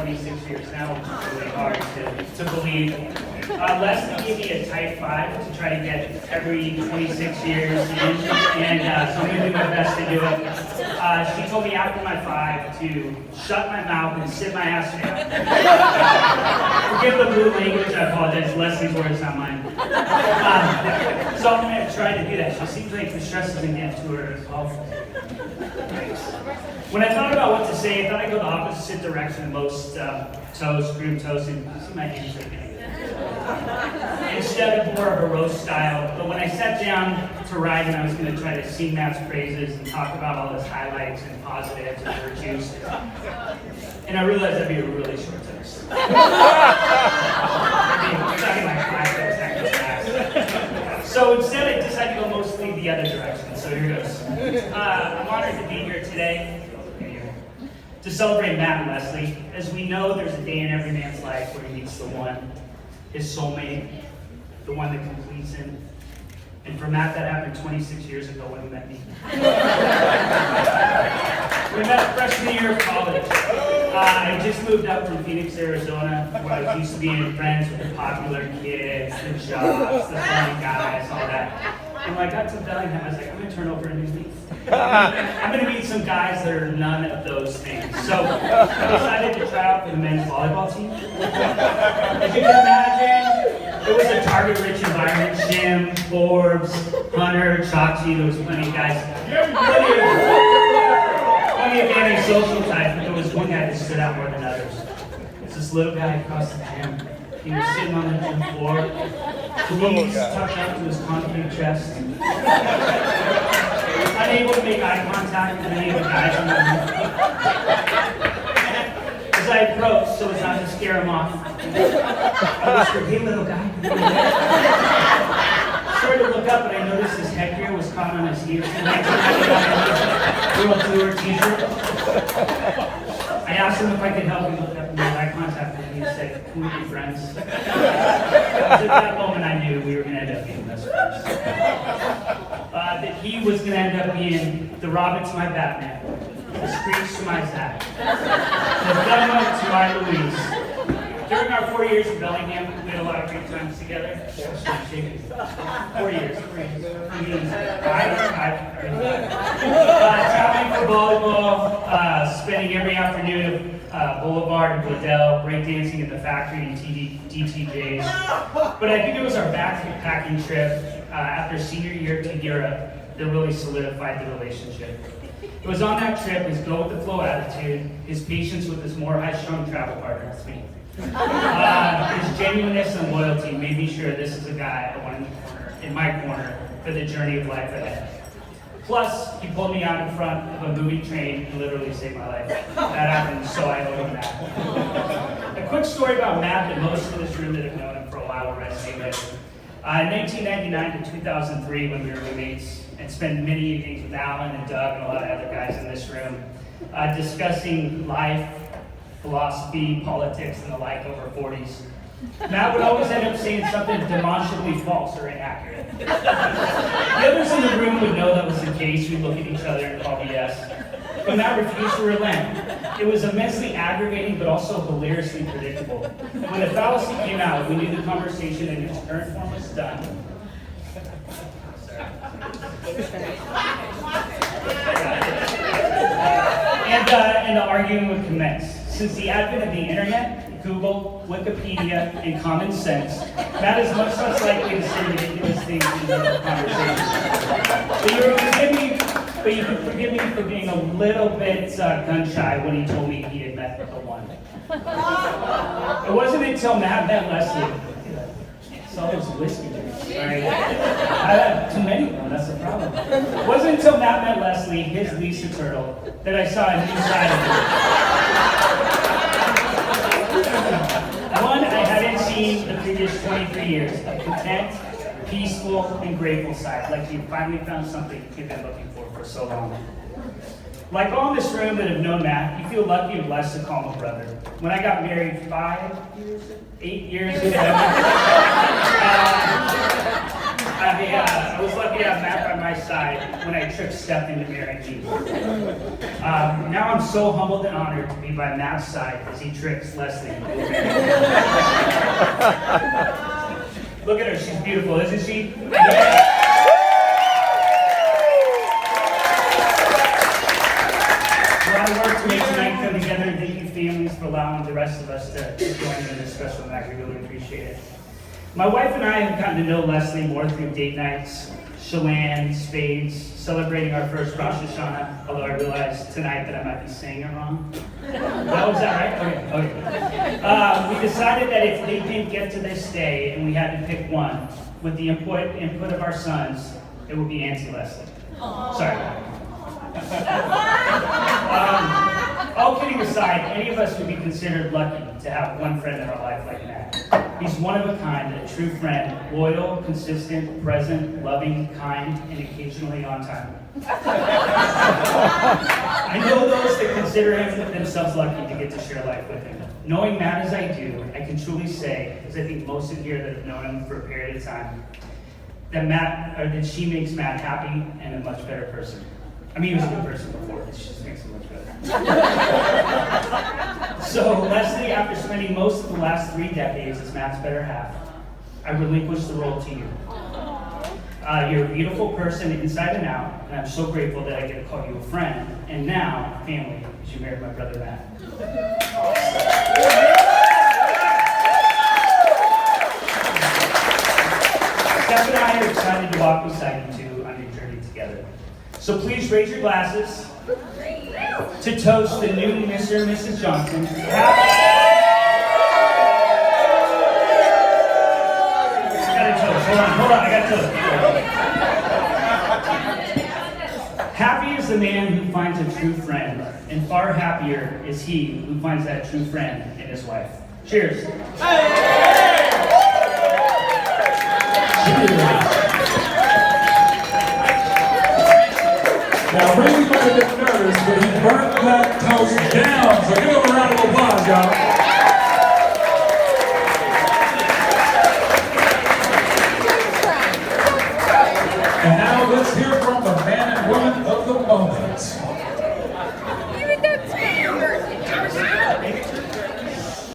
26 years now, which is really hard to believe. Leslie gave me a type 5 to try to get every 26 years in, and so I'm going to do my best to do it. She told me after my 5 to shut my mouth and sit my ass down. Forgive the blue language, I apologize. Leslie's words, not mine. So I'm going to try to do that. She seems like the stress isn't getting to her as well. When I thought about what to say, I thought I'd go the opposite direction of most toast, group toast, and see my hands shaking. Instead of more of a roast style. But when I sat down to write and I was going to try to sing Matt's praises and talk about all his highlights and positives and virtues, and I realized that'd be a really short toast. I'm talking like 5 seconds fast. So instead, I decided to go mostly the other direction. So here goes. I'm honored to be here today to celebrate Matt and Leslie. As we know, there's a day in every man's life where he meets the one, his soulmate, the one that completes him. And for Matt, that happened 26 years ago when he met me. We met freshman year of college. I just moved up from Phoenix, Arizona, where I used to be friends with the popular kids, the jocks, the funny guys, all that. And when I got to Bellingham, I was like, I'm going to turn over a new leaf. I'm going to meet some guys that are none of those things. So I decided to try out for the men's volleyball team. As you can imagine, it was a target-rich environment. Jim, Forbes, Hunter, Chachi, there was plenty of guys. Plenty of anti-social types, but there was one guy that stood out more than others. It's this little guy across the gym. He was sitting on the gym floor, knees tucked up to his concrete chest. Unable to make eye contact with any of the guys in the room. As I approached, so as not to scare him off, I whispered, "Hey, little guy." Started to look up, and I noticed his headgear was caught on his heels. World Tour t-shirt. I asked him if I could help him look up and make eye contact with me. He said, "Can we be friends?" At that moment, I knew we were going to end up being best friends. That he was going to end up being the Robin to my Batman, the Screech to my Zack, the Thelma to my Louise. During our 4 years in Bellingham, we had a lot of great times together. 4 years. Traveling for volleyball, spending every afternoon at Boulevard and Liddell, breakdancing at the factory and DTJs. But I think it was our backpacking trip after senior year to Europe that really solidified the relationship. It was on that trip, his go-with-the-flow attitude, his patience with his more high-strung travel partner, that's me. His genuineness and loyalty made me sure this is a guy I wanted in my corner for the journey of life ahead. Plus, he pulled me out in front of a moving train and literally saved my life. That happened, so I owe him that. A quick story about Matt that most of this room that have known him for a while will resonate with. In 1999 to 2003, when we were roommates, and spent many evenings with Alan and Doug and a lot of other guys in this room, discussing life, philosophy, politics, and the like over 40s. Matt would always end up saying something demonstrably false or inaccurate. The others in the room would know that was the case. We'd look at each other and call BS. But Matt refused to relent. It was immensely aggravating, but also hilariously predictable. When the fallacy came out, we knew the conversation in its current form was done. And the arguing would commence. Since the advent of the internet, Google, Wikipedia, and common sense, Matt is much less likely to say ridiculous things in the conversation. But you can forgive me for being a little bit gun-shy when he told me he had met the one. It wasn't until Matt met Leslie. It's all those whiskey drinks, right? I had too many of them, that's the problem. It wasn't until Matt met Leslie, his Lisa Turtle, that I saw a new side of her. One I hadn't seen the previous 23 years, a content, peaceful, and grateful side, like you finally found something you've been looking for so long. Like all in this room that have known Matt, you feel lucky and blessed to call him a brother. When I got married 8 years ago, I was lucky to have Matt by my my side when I tricked Steph into marrying me. Now I'm so humbled and honored to be by Matt's side as he tricks Leslie into marrying me. Look at her, she's beautiful, isn't she? Yeah. A lot of work to make tonight come together, and thank you families for allowing the rest of us to join in this special night. We really appreciate it. My wife and I have gotten to know Leslie more through date nights, Chelan, spades, celebrating our first Rosh Hashanah, although I realize tonight that I might be saying it wrong. Was that right? Okay. We decided that if they didn't get to this day and we had to pick one, with the input of our sons, it would be Auntie Leslie. Sorry. All kidding aside, any of us would be considered lucky to have one friend in our life like Matt. He's one of a kind, a true friend, loyal, consistent, present, loving, kind, and occasionally on time. I know those that consider themselves lucky to get to share life with him. Knowing Matt as I do, I can truly say, as I think most of you here that have known him for a period of time, that she makes Matt happy and a much better person. I mean, he was a good person before, but she just makes him much better. So, Leslie, after spending most of the last 3 decades as Matt's better half, I relinquish the role to you. You're a beautiful person inside and out, and I'm so grateful that I get to call you a friend, and now, family, as you married my brother Matt. Steph and I are excited to walk beside you two on your journey together. So please raise your glasses to toast the new Mr. and Mrs. Johnson. Hold on, I got to toast. Happy is the man who finds a true friend, and far happier is he who finds that true friend in his wife. Cheers. Now, Randy might have been nervous, but he burnt that toast down. So give him a round of applause, y'all.